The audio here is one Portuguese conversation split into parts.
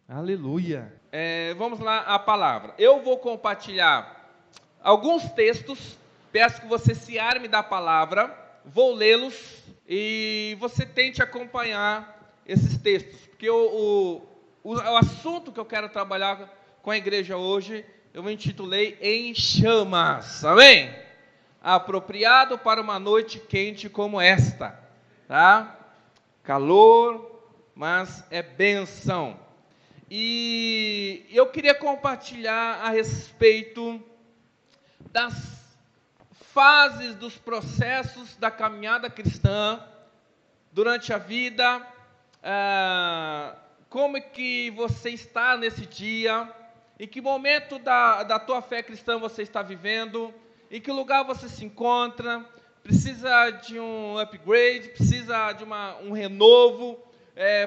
Aleluia. Vamos lá a palavra. Eu vou compartilhar alguns textos. Peço que você se arme da palavra. Vou lê-los e você tente acompanhar esses textos. Porque o assunto que eu quero trabalhar com a igreja hoje, eu intitulei Em Chamas. Amém? Apropriado para uma noite quente como esta. Tá? Calor, mas é bênção. E eu queria compartilhar a respeito das fases, dos processos da caminhada cristã durante a vida, como é que você está nesse dia, em que momento da tua fé cristã você está vivendo, em que lugar você se encontra, precisa de um upgrade, precisa de um renovo,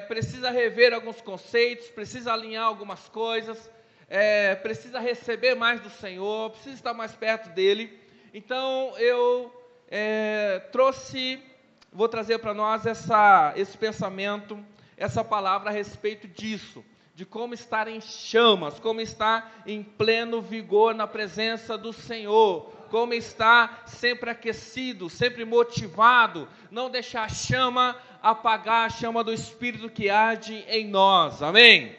precisa rever alguns conceitos, precisa alinhar algumas coisas, precisa receber mais do Senhor, precisa estar mais perto dEle. Então eu vou trazer para nós esse pensamento, essa palavra a respeito disso, de como estar em chamas, como estar em pleno vigor na presença do Senhor, como estar sempre aquecido, sempre motivado, não deixar a chama apagar a chama do Espírito que arde em nós, amém?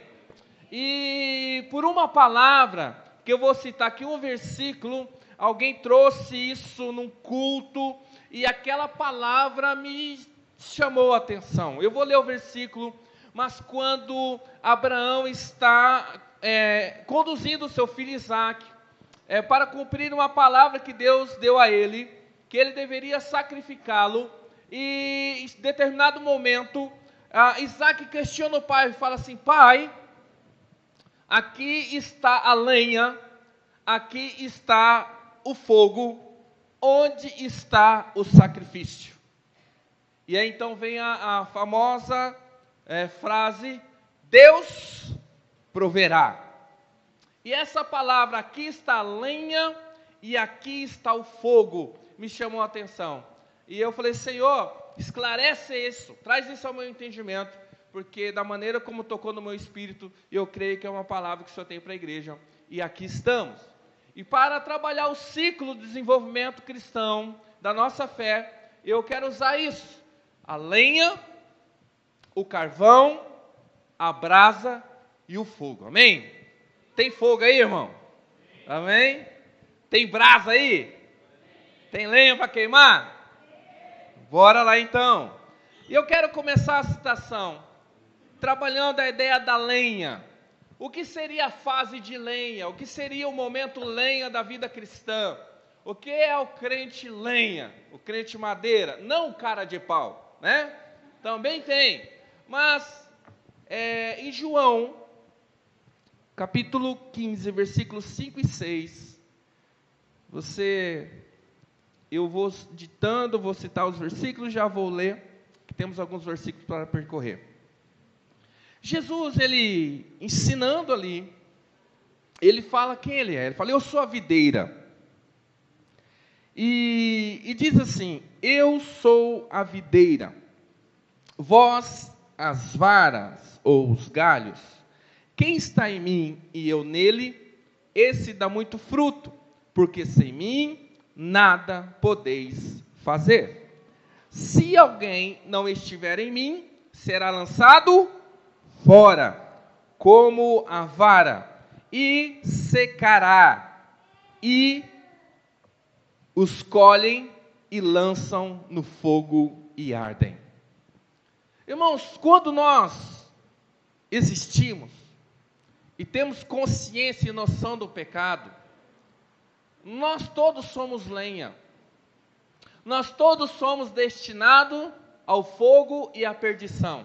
E por uma palavra, que eu vou citar aqui um versículo, alguém trouxe isso num culto, e aquela palavra me chamou a atenção. Eu vou ler o versículo, mas quando Abraão está conduzindo o seu filho Isaque, para cumprir uma palavra que Deus deu a ele, que ele deveria sacrificá-lo, e em determinado momento, Isaque questiona o pai e fala assim: pai, aqui está a lenha, aqui está o fogo, onde está o sacrifício? E aí então vem a famosa frase: Deus proverá. E essa palavra, aqui está a lenha e aqui está o fogo, me chamou a atenção. E eu falei: Senhor, esclarece isso, traz isso ao meu entendimento, porque da maneira como tocou no meu espírito, eu creio que é uma palavra que o Senhor tem para a igreja. E aqui estamos. E para trabalhar o ciclo de desenvolvimento cristão da nossa fé, eu quero usar isso: a lenha, o carvão, a brasa e o fogo. Amém? Tem fogo aí, irmão? Amém? Tem brasa aí? Tem lenha para queimar? Bora lá então. E eu quero começar a citação trabalhando a ideia da lenha. O que seria a fase de lenha? O que seria o momento lenha da vida cristã? O que é o crente lenha? O crente madeira? Não o cara de pau, né? Também tem. Mas em João, capítulo 15, versículos 5 e 6, eu vou ditando, vou citar os versículos, já vou ler, que temos alguns versículos para percorrer. Jesus, ele ensinando ali, ele fala quem ele é. Ele fala: eu sou a videira. E diz assim: eu sou a videira, vós as varas ou os galhos. Quem está em mim e eu nele, esse dá muito fruto, porque sem mim nada podeis fazer. Se alguém não estiver em mim, será lançado fora, como a vara, e secará, e os colhem e lançam no fogo e ardem. Irmãos, quando nós existimos e temos consciência e noção do pecado, nós todos somos lenha, nós todos somos destinados ao fogo e à perdição.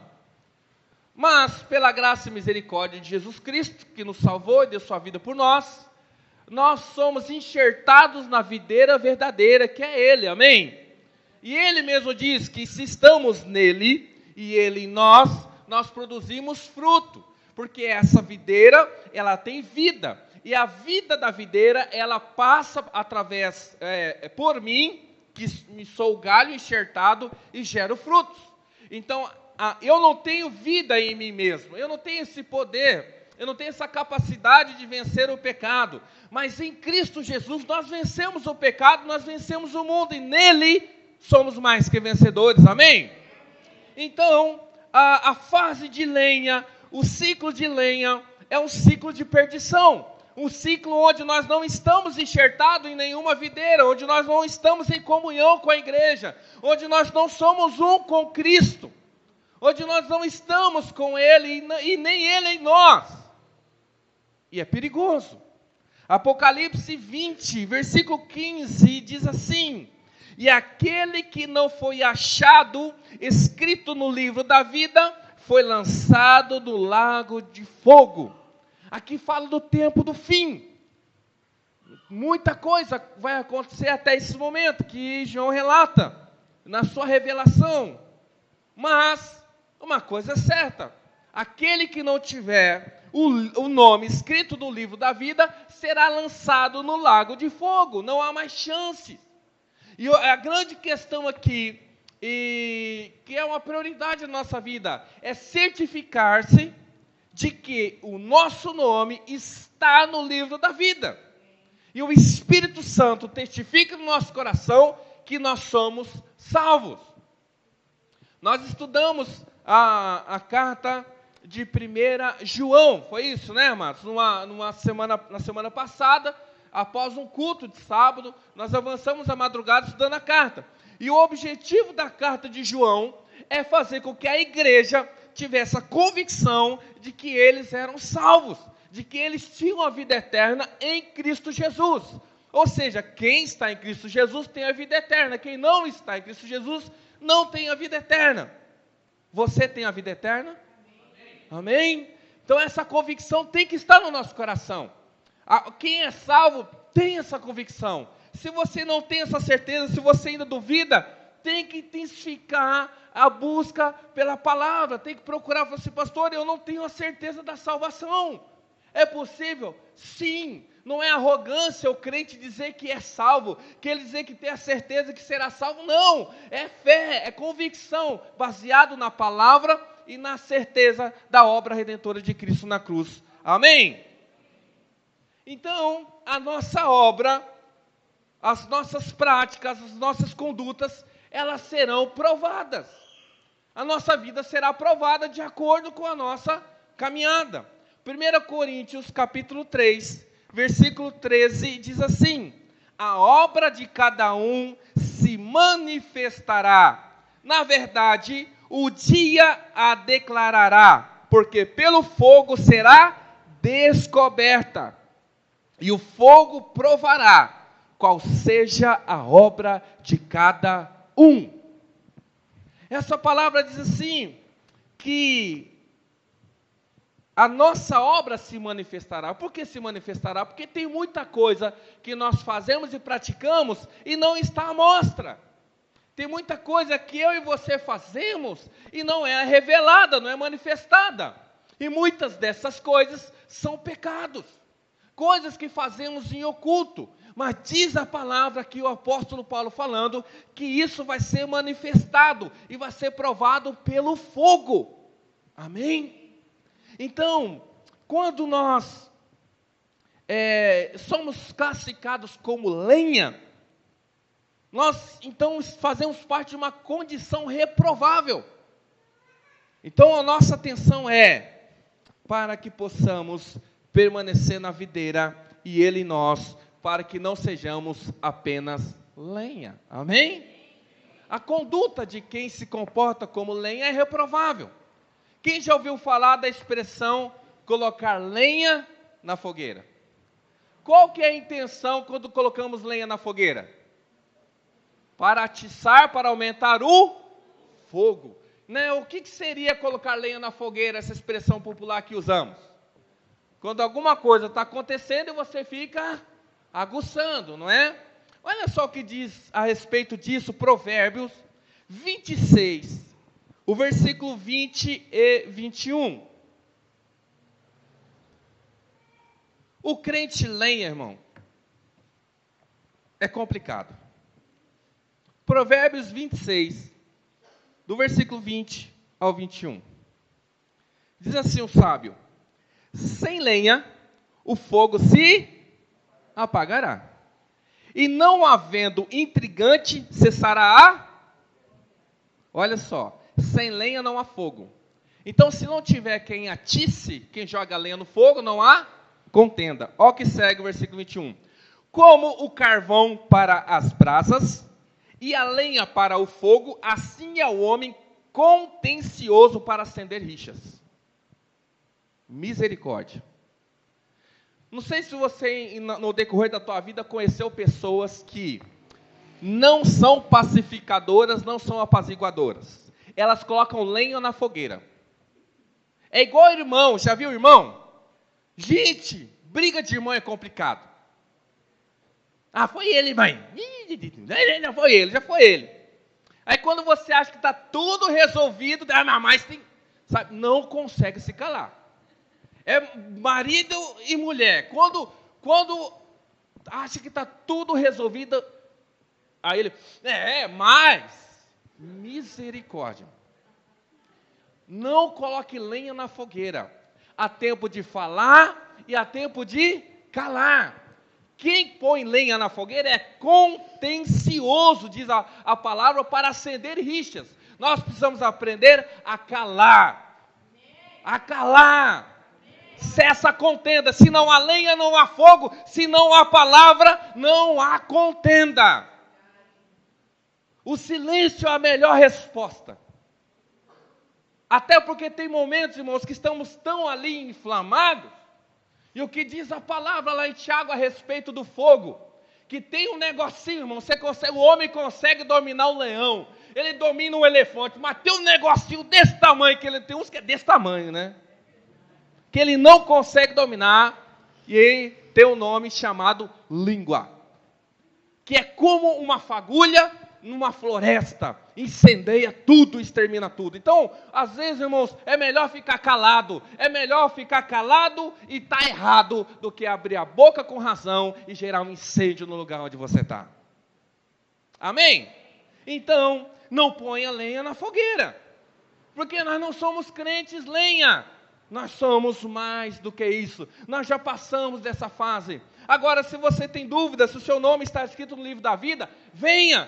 Mas, pela graça e misericórdia de Jesus Cristo, que nos salvou e deu sua vida por nós, nós somos enxertados na videira verdadeira, que é Ele, amém? E Ele mesmo diz que se estamos nele, e Ele em nós, nós produzimos fruto, porque essa videira, ela tem vida, e a vida da videira, ela passa através, por mim, que sou o galho enxertado e gero frutos. Então, eu não tenho vida em mim mesmo, eu não tenho esse poder eu não tenho essa capacidade de vencer o pecado. Mas em Cristo Jesus nós vencemos o pecado, nós vencemos o mundo e nele somos mais que vencedores, amém? Então, a fase de lenha, o ciclo de lenha é um ciclo de perdição. Um ciclo onde nós não estamos enxertados em nenhuma videira, onde nós não estamos em comunhão com a igreja, onde nós não somos um com Cristo, onde nós não estamos com Ele e nem Ele em nós. E é perigoso. Apocalipse 20, versículo 15, diz assim: e aquele que não foi achado escrito no livro da vida foi lançado no lago de fogo. Aqui fala do tempo do fim. Muita coisa vai acontecer até esse momento que João relata na sua revelação. Mas uma coisa é certa: aquele que não tiver o nome escrito no livro da vida será lançado no lago de fogo. Não há mais chance. E a grande questão aqui, e que é uma prioridade na nossa vida, é certificar-se de que o nosso nome está no livro da vida. E o Espírito Santo testifica no nosso coração que nós somos salvos. Nós estudamos a carta de 1 João, foi isso, né, amados? Na semana passada, após um culto de sábado, nós avançamos a madrugada estudando a carta. E o objetivo da carta de João é fazer com que a igreja tivesse a convicção de que eles eram salvos, de que eles tinham a vida eterna em Cristo Jesus. Ou seja, quem está em Cristo Jesus tem a vida eterna, quem não está em Cristo Jesus não tem a vida eterna. Você tem a vida eterna? Amém? Então essa convicção tem que estar no nosso coração. Quem é salvo tem essa convicção. Se você não tem essa certeza, se você ainda duvida, tem que intensificar a busca pela palavra, tem que procurar, falar assim: pastor, eu não tenho a certeza da salvação. É possível? Sim. Não é arrogância o crente dizer que é salvo, que ele dizer que tem a certeza que será salvo. Não, é fé, é convicção, baseado na palavra e na certeza da obra redentora de Cristo na cruz. Amém? Então, a nossa obra, as nossas práticas, as nossas condutas, elas serão provadas. A nossa vida será provada de acordo com a nossa caminhada. 1 Coríntios capítulo 3, versículo 13, diz assim: a obra de cada um se manifestará. Na verdade, o dia a declarará, porque pelo fogo será descoberta. E o fogo provará qual seja a obra de cada um. Essa palavra diz assim, que a nossa obra se manifestará. Por que se manifestará? Porque tem muita coisa que nós fazemos e praticamos e não está à mostra. Tem muita coisa que eu e você fazemos e não é revelada, não é manifestada. E muitas dessas coisas são pecados. Coisas que fazemos em oculto. Mas diz a palavra aqui, o apóstolo Paulo falando, que isso vai ser manifestado e vai ser provado pelo fogo. Amém? Então, quando nós somos classificados como lenha, nós então fazemos parte de uma condição reprovável. Então a nossa atenção é para que possamos permanecer na videira e ele em nós, para que não sejamos apenas lenha. Amém? A conduta de quem se comporta como lenha é reprovável. Quem já ouviu falar da expressão colocar lenha na fogueira? Qual que é a intenção quando colocamos lenha na fogueira? Para atiçar, para aumentar o fogo. Né? O que seria colocar lenha na fogueira, essa expressão popular que usamos? Quando alguma coisa está acontecendo e você fica aguçando, não é? Olha só o que diz a respeito disso, Provérbios 26, o versículo 20 e 21. O crente lenha, irmão, é complicado. Provérbios 26, do versículo 20 ao 21. Diz assim o sábio: Sem lenha, o fogo se apagará. E não havendo intrigante, cessará a... Olha só, sem lenha não há fogo. Então, se não tiver quem atice, quem joga lenha no fogo, não há contenda. Olha o que segue o versículo 21. Como o carvão para as brasas e a lenha para o fogo, assim é o homem contencioso para acender rixas. Misericórdia. Não sei se você, no decorrer da tua vida, conheceu pessoas que não são pacificadoras, não são apaziguadoras. Elas colocam lenha na fogueira. É igual irmão, já viu irmão? Gente, briga de irmão é complicado. Ah, foi ele, mãe. Já foi ele, já foi ele. Aí quando você acha que está tudo resolvido, mas tem, sabe, não consegue se calar. É marido e mulher. Quando acha que está tudo resolvido, aí ele, mas, misericórdia. Não coloque lenha na fogueira. Há tempo de falar e há tempo de calar. Quem põe lenha na fogueira é contencioso, diz a palavra, para acender rixas. Nós precisamos aprender a calar. A calar. Cessa a contenda. Se não há lenha, não há fogo. Se não há palavra, não há contenda. O silêncio é a melhor resposta. Até porque tem momentos, irmãos, que estamos tão ali inflamados. E o que diz a palavra lá em Tiago a respeito do fogo? Que tem um negocinho, irmão, o homem consegue dominar o leão. Ele domina o elefante, mas tem um negocinho desse tamanho, que ele tem uns que é desse tamanho, né? Que ele não consegue dominar, e ele tem um nome chamado língua. Que é como uma fagulha numa floresta, incendeia tudo, extermina tudo. Então, às vezes, irmãos, é melhor ficar calado. É melhor ficar calado e estar errado do que abrir a boca com razão e gerar um incêndio no lugar onde você está. Amém? Então, não ponha lenha na fogueira. Porque nós não somos crentes lenha. Nós somos mais do que isso. Nós já passamos dessa fase. Agora, se você tem dúvida, se o seu nome está escrito no livro da vida, venha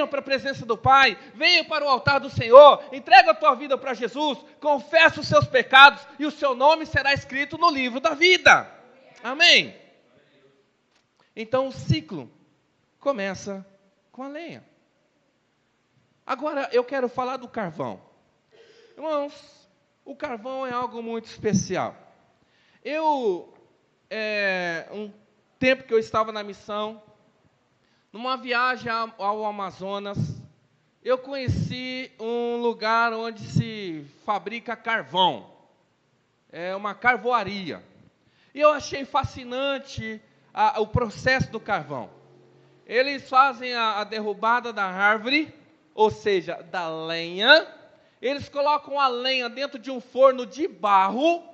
para a presença do Pai, venha para o altar do Senhor, entrega a tua vida para Jesus, confessa os seus pecados e o seu nome será escrito no livro da vida. Amém? Então o ciclo começa com a lenha. Agora eu quero falar do carvão. Irmãos, o carvão é algo muito especial. Um tempo que eu estava na missão, numa viagem ao Amazonas, eu conheci um lugar onde se fabrica carvão. É uma carvoaria. E eu achei fascinante o processo do carvão. Eles fazem a derrubada da árvore, ou seja, da lenha. Eles colocam a lenha dentro de um forno de barro,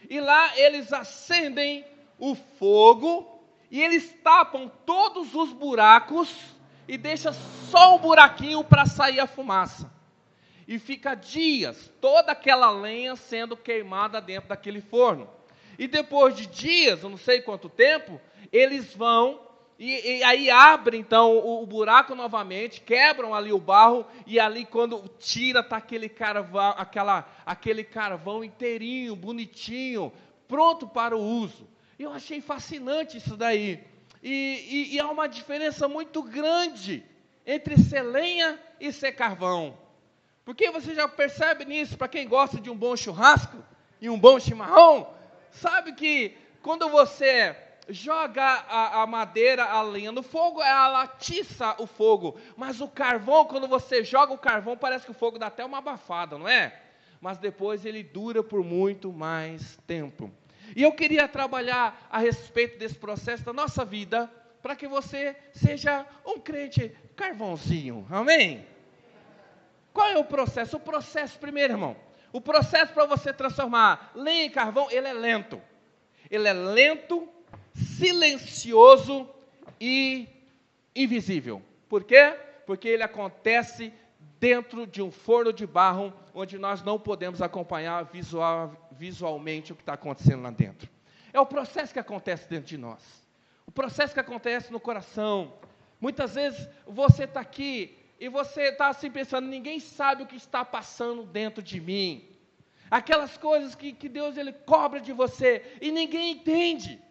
e lá eles acendem o fogo, e eles tapam todos os buracos, e deixam só um buraquinho para sair a fumaça. E fica dias, toda aquela lenha sendo queimada dentro daquele forno. E depois de dias, eu não sei quanto tempo, eles vão, e aí abrem então o buraco novamente, quebram ali o barro, e ali quando tira, está aquele carvão inteirinho, bonitinho, pronto para o uso. Eu achei fascinante isso daí. E há uma diferença muito grande entre ser lenha e ser carvão. Porque você já percebe nisso, para quem gosta de um bom churrasco e um bom chimarrão, sabe que quando você joga a madeira, a lenha no fogo, ela atiça o fogo. Mas o carvão, quando você joga o carvão, parece que o fogo dá até uma abafada, não é? Mas depois ele dura por muito mais tempo. E eu queria trabalhar a respeito desse processo da nossa vida, para que você seja um crente carvãozinho, amém? Qual é o processo? O processo, primeiro, irmão, o processo para você transformar lenha em carvão, ele é lento. Ele é lento, silencioso e invisível. Por quê? Porque ele acontece dentro de um forno de barro, onde nós não podemos acompanhar visualmente o que está acontecendo lá dentro. É o processo que acontece dentro de nós. O processo que acontece no coração. Muitas vezes você está aqui e você está assim pensando, ninguém sabe o que está passando dentro de mim. Aquelas coisas que Deus ele cobra de você e ninguém entende.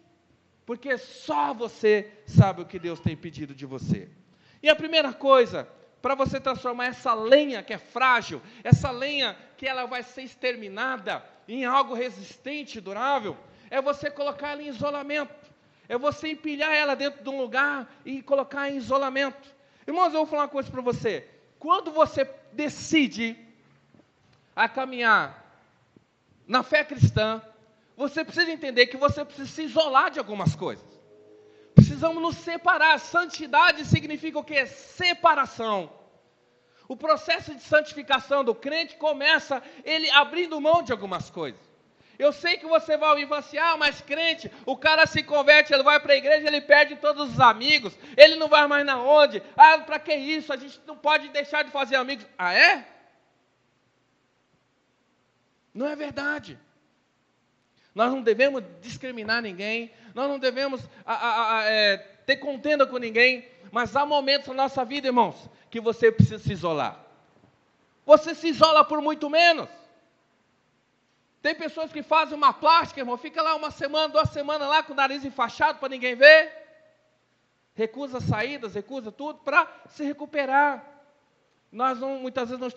Porque só você sabe o que Deus tem pedido de você. E a primeira coisa, para você transformar essa lenha que é frágil, essa lenha que ela vai ser exterminada em algo resistente e durável, é você colocar ela em isolamento. É você empilhar ela dentro de um lugar e colocar em isolamento. Irmãos, eu vou falar uma coisa para você. Quando você decide a caminhar na fé cristã, você precisa entender que você precisa se isolar de algumas coisas. Precisamos nos separar. Santidade significa o quê? Separação. O processo de santificação do crente começa ele abrindo mão de algumas coisas. Eu sei que você vai ouvir e falar assim, mas crente, o cara se converte, ele vai para a igreja, ele perde todos os amigos, ele não vai mais na onde, para que isso, a gente não pode deixar de fazer amigos. É? Não é verdade. Nós não devemos discriminar ninguém, nós não devemos ter contenda com ninguém, mas há momentos na nossa vida, irmãos, que você precisa se isolar. Você se isola por muito menos. Tem pessoas que fazem uma plástica, irmão, fica lá 1 semana, 2 semanas lá com o nariz enfaixado para ninguém ver. Recusa saídas, recusa tudo para se recuperar. Muitas vezes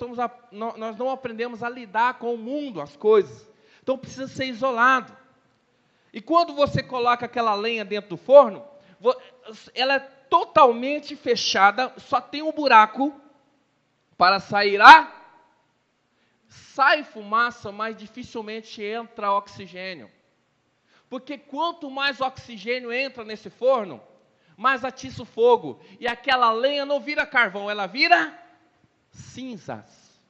nós não aprendemos a lidar com o mundo, as coisas. Então precisa ser isolado. E quando você coloca aquela lenha dentro do forno, ela é totalmente fechada, só tem um buraco para sair sai fumaça, mas dificilmente entra oxigênio. Porque quanto mais oxigênio entra nesse forno, mais atiça o fogo. E aquela lenha não vira carvão, ela vira cinzas.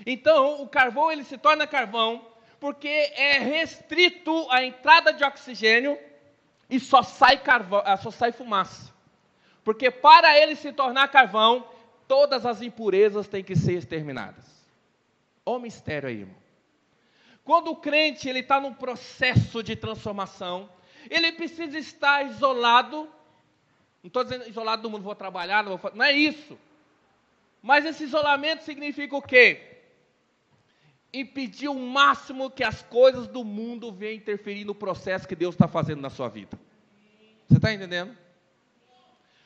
Então, o carvão ele se torna carvão, porque é restrito a entrada de oxigênio e só sai fumaça. Porque para ele se tornar carvão, todas as impurezas têm que ser exterminadas. Olha o mistério aí, irmão. Quando o crente está num processo de transformação, ele precisa estar isolado. Não estou dizendo isolado do mundo, vou trabalhar, não é isso. Mas esse isolamento significa o quê? Impedir o máximo que as coisas do mundo venham interferir no processo que Deus está fazendo na sua vida. Você está entendendo?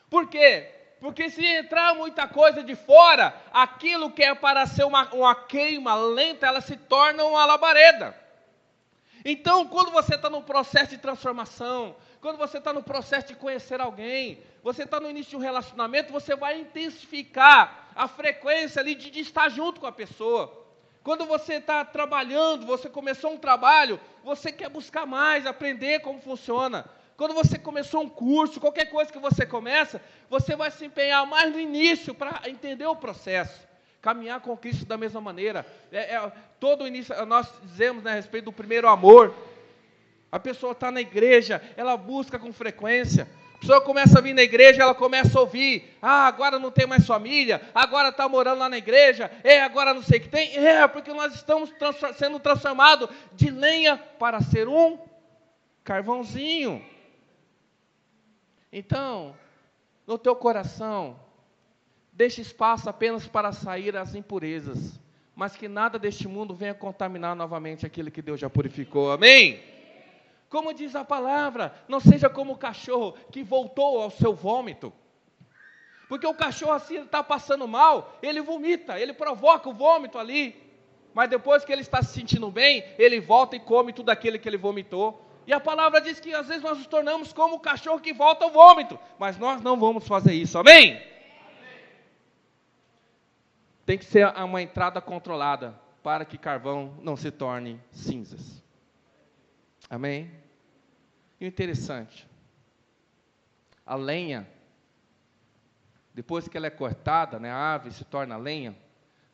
Por quê? Porque se entrar muita coisa de fora, aquilo que é para ser uma queima lenta, ela se torna uma labareda. Então, quando você está no processo de transformação, quando você está no processo de conhecer alguém, você está no início de um relacionamento, você vai intensificar a frequência ali de estar junto com a pessoa. Quando você está trabalhando, você começou um trabalho, você quer buscar mais, aprender como funciona. Quando você começou um curso, qualquer coisa que você começa, você vai se empenhar mais no início para entender o processo. Caminhar com Cristo da mesma maneira. Todo o início, nós dizemos, a respeito do primeiro amor. A pessoa está na igreja, ela busca com frequência. A pessoa começa a vir na igreja, ela começa a ouvir. Agora não tem mais família, agora está morando lá na igreja, agora não sei o que tem. Porque nós estamos sendo transformados de lenha para ser um carvãozinho. Então, no teu coração, deixe espaço apenas para sair as impurezas, mas que nada deste mundo venha contaminar novamente aquilo que Deus já purificou. Amém? Como diz a palavra, não seja como o cachorro que voltou ao seu vômito. Porque o cachorro assim, ele está passando mal, ele vomita, ele provoca o vômito ali. Mas depois que ele está se sentindo bem, ele volta e come tudo aquilo que ele vomitou. E a palavra diz que às vezes nós nos tornamos como o cachorro que volta ao vômito. Mas nós não vamos fazer isso, amém? Tem que ser uma entrada controlada para que carvão não se torne cinzas. Amém? E o interessante, a lenha, depois que ela é cortada, a árvore se torna lenha,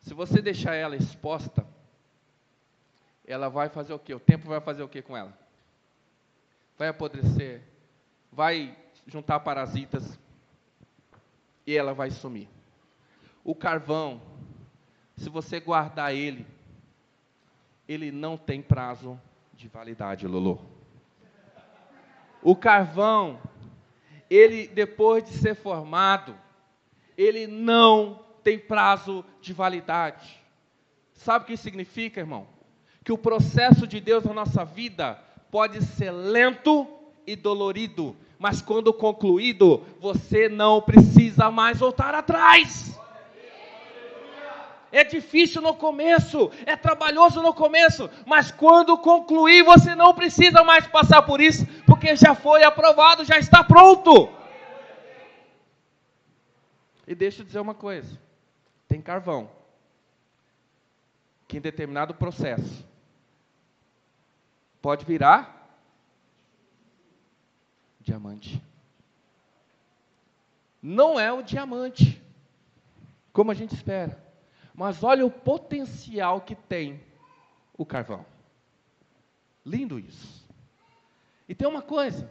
se você deixar ela exposta, ela vai fazer o quê? O tempo vai fazer o quê com ela? Vai apodrecer, vai juntar parasitas e ela vai sumir. O carvão, se você guardar ele ele não tem prazo de validade, Lolo. O carvão, ele depois de ser formado, ele não tem prazo de validade. Sabe o que significa, irmão? Que o processo de Deus na nossa vida pode ser lento e dolorido, mas quando concluído, você não precisa mais voltar atrás. É difícil no começo, é trabalhoso no começo, mas quando concluir, você não precisa mais passar por isso, porque já foi aprovado, já está pronto. E deixa eu dizer uma coisa, tem carvão, que em determinado processo, pode virar diamante. Não é o diamante, como a gente espera. Mas olha o potencial que tem o carvão. Lindo isso. E tem uma coisa,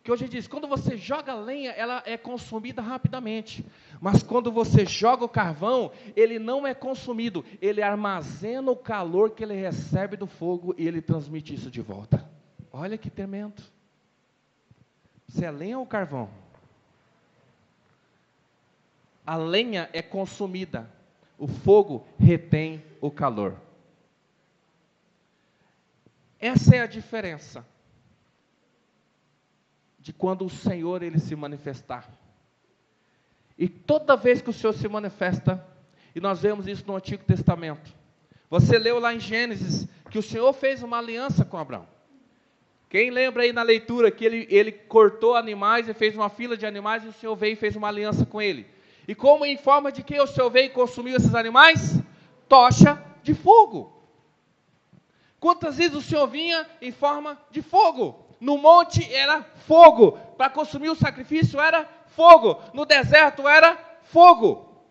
que hoje diz, quando você joga lenha, ela é consumida rapidamente. Mas quando você joga o carvão, ele não é consumido. Ele armazena o calor que ele recebe do fogo e ele transmite isso de volta. Olha que tremendo. Se é lenha ou carvão? A lenha é consumida. O fogo retém o calor. Essa é a diferença de quando o Senhor ele se manifestar. E toda vez que o Senhor se manifesta, e nós vemos isso no Antigo Testamento. Você leu lá em Gênesis que o Senhor fez uma aliança com Abraão. Quem lembra aí na leitura que ele cortou animais e fez uma fila de animais e o Senhor veio e fez uma aliança com ele. E como em forma de que o Senhor veio e consumiu esses animais? Tocha de fogo. Quantas vezes o Senhor vinha em forma de fogo? No monte era fogo. Para consumir o sacrifício era fogo. No deserto era fogo.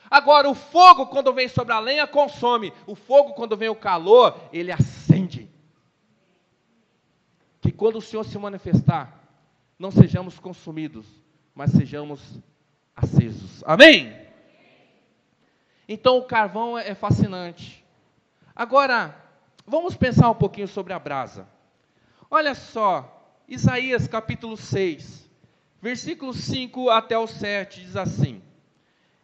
Agora o fogo quando vem sobre a lenha consome. O fogo quando vem o calor, ele acende. Que quando o Senhor se manifestar, não sejamos consumidos, mas sejamos acesos. Amém? Então o carvão é fascinante. Agora, vamos pensar um pouquinho sobre a brasa. Olha só, Isaías capítulo 6, versículos 5 até o 7, diz assim.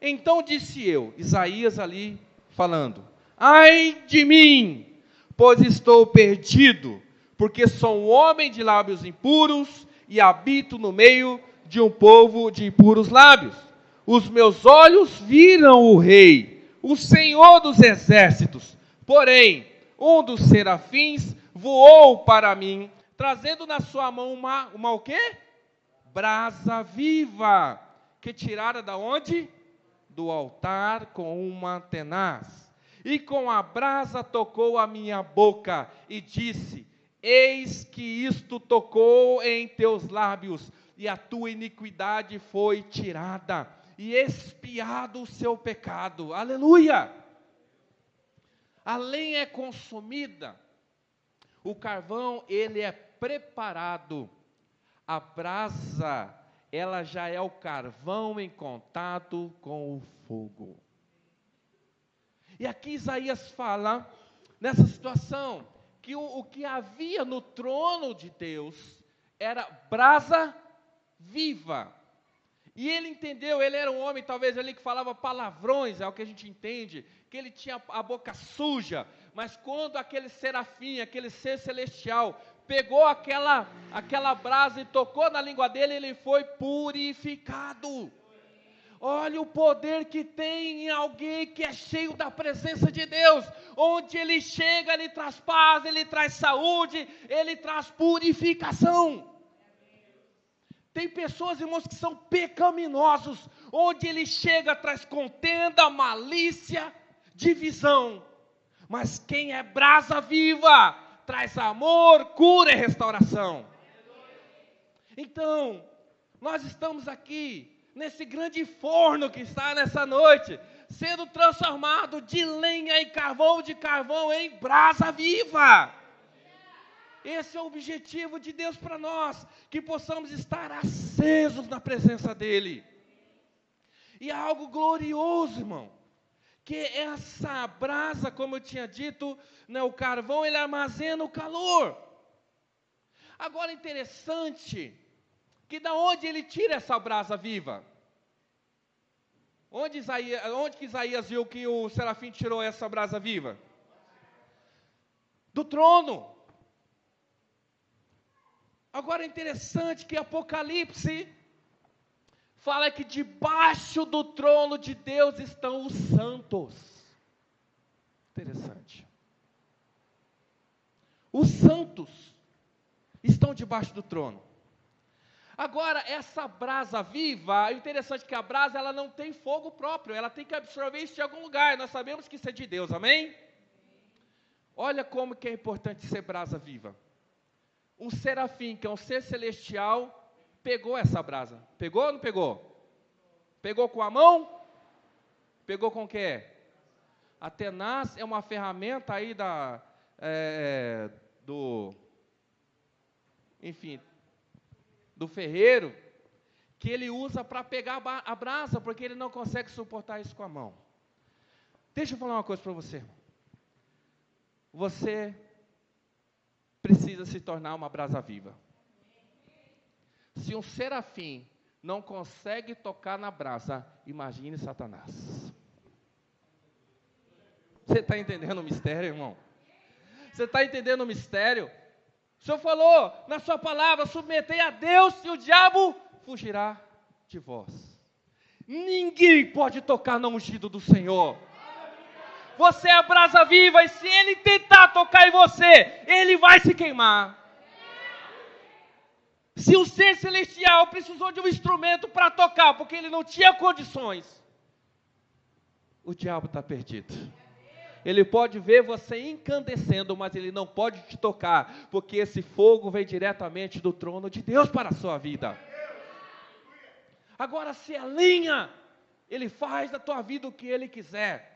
Então disse eu, Isaías ali falando, ai de mim, pois estou perdido, porque sou um homem de lábios impuros e habito no meio de um povo de impuros lábios. Os meus olhos viram o Rei, o Senhor dos exércitos. Porém, um dos serafins voou para mim, trazendo na sua mão uma o quê? Brasa viva, que tirara da onde? Do altar com uma tenaz. E com a brasa tocou a minha boca e disse, eis que isto tocou em teus lábios, e a tua iniquidade foi tirada, e expiado o seu pecado. Aleluia! A lenha é consumida, o carvão, ele é preparado, a brasa, ela já é o carvão em contato com o fogo. E aqui Isaías fala, nessa situação, que o que havia no trono de Deus, era brasa viva. E ele entendeu, ele era um homem talvez ali que falava palavrões, é o que a gente entende, que ele tinha a boca suja, mas quando aquele serafim, aquele ser celestial, pegou aquela brasa e tocou na língua dele, ele foi purificado. Olha o poder que tem em alguém que é cheio da presença de Deus, onde ele chega, ele traz paz, ele traz saúde, ele traz purificação. Tem pessoas, irmãos, que são pecaminosos, onde ele chega, traz contenda, malícia, divisão. Mas quem é brasa viva, traz amor, cura e restauração. Então, nós estamos aqui, nesse grande forno que está nessa noite, sendo transformado de lenha em carvão, de carvão em brasa viva. Esse é o objetivo de Deus para nós, que possamos estar acesos na presença dEle. E é algo glorioso, irmão, que essa brasa, como eu tinha dito, né, o carvão, ele armazena o calor. Agora, interessante, que da onde ele tira essa brasa viva? Onde que Isaías viu que o serafim tirou essa brasa viva? Do trono. Agora, é interessante que Apocalipse fala que debaixo do trono de Deus estão os santos. Interessante. Os santos estão debaixo do trono. Agora, essa brasa viva, é interessante que a brasa, ela não tem fogo próprio, ela tem que absorver isso de algum lugar. Nós sabemos que isso é de Deus, amém? Olha como que é importante ser brasa viva. Um serafim, que é um ser celestial, pegou essa brasa. Pegou ou não pegou? Pegou com a mão? Pegou com o quê? A tenaz é uma ferramenta aí do ferreiro, que ele usa para pegar a brasa, porque ele não consegue suportar isso com a mão. Deixa eu falar uma coisa para você. Você precisa se tornar uma brasa viva. Se um serafim não consegue tocar na brasa, imagine Satanás. Você está entendendo o mistério, irmão? Você está entendendo o mistério? O Senhor falou na sua palavra, submetei a Deus e o diabo fugirá de vós. Ninguém pode tocar no ungido do Senhor. Você é a brasa viva e se ele tentar tocar em você, ele vai se queimar. Se o ser celestial precisou de um instrumento para tocar, porque ele não tinha condições, o diabo está perdido. Ele pode ver você incandescendo, mas ele não pode te tocar, porque esse fogo vem diretamente do trono de Deus para a sua vida. Agora, se é lenha, ele faz da tua vida o que ele quiser.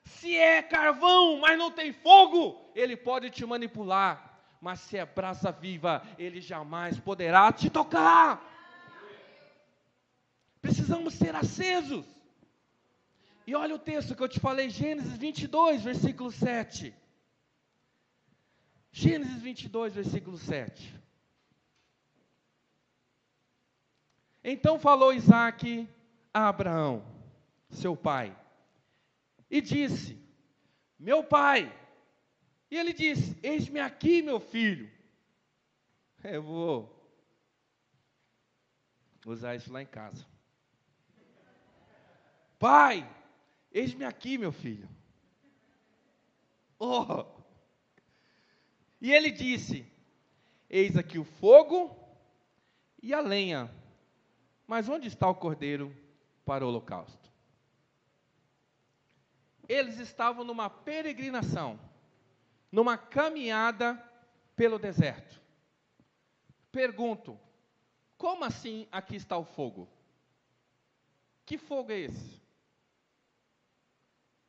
Se é carvão, mas não tem fogo, ele pode te manipular. Mas se é brasa viva, ele jamais poderá te tocar. Precisamos ser acesos. E olha o texto que eu te falei, Gênesis 22, versículo 7. Gênesis 22, versículo 7. Então falou Isaque a Abraão, seu pai, e disse, meu pai. E ele disse, eis-me aqui, meu filho. Eu vou usar isso lá em casa. Pai, eis-me aqui, meu filho. Oh. E ele disse, eis aqui o fogo e a lenha, mas onde está o cordeiro para o holocausto? Eles estavam numa peregrinação, numa caminhada pelo deserto. Pergunto, como assim aqui está o fogo? Que fogo é esse?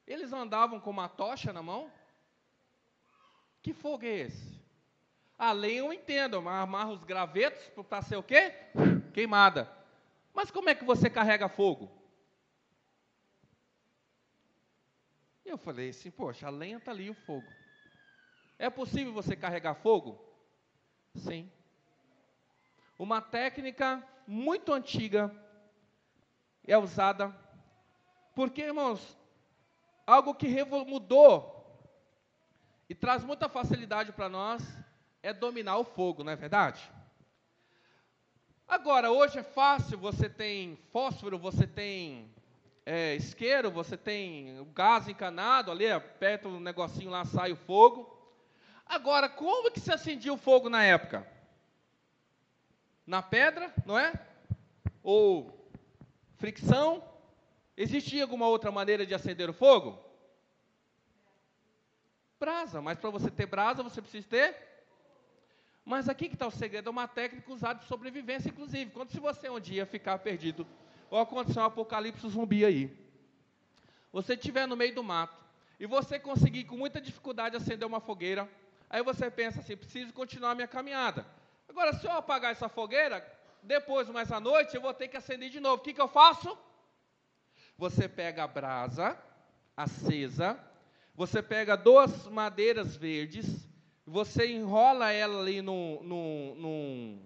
Eles andavam com uma tocha na mão? Que fogo é esse? A lenha eu entendo, amarra os gravetos para ser o quê? Queimada. Mas como é que você carrega fogo? E eu falei assim, poxa, a lenha está ali, o fogo. É possível você carregar fogo? Sim. Uma técnica muito antiga é usada, porque, irmãos, algo que mudou e traz muita facilidade para nós é dominar o fogo, não é verdade? Agora, hoje é fácil, você tem fósforo, você tem isqueiro, você tem o gás encanado, ali aperta um negocinho lá, sai o fogo. Agora, como que se acendia o fogo na época? Na pedra, não é? Ou fricção? Existia alguma outra maneira de acender o fogo? Brasa, mas para você ter brasa, você precisa ter. Mas aqui que está o segredo, é uma técnica usada de sobrevivência, inclusive. Quando se você um dia ficar perdido, ou acontecer um apocalipse zumbi aí, você estiver no meio do mato, e você conseguir com muita dificuldade acender uma fogueira, aí você pensa assim, preciso continuar a minha caminhada. Agora, se eu apagar essa fogueira, depois, mais à noite, eu vou ter que acender de novo. O que eu faço? Você pega a brasa, acesa, você pega 2 madeiras verdes, você enrola ela ali num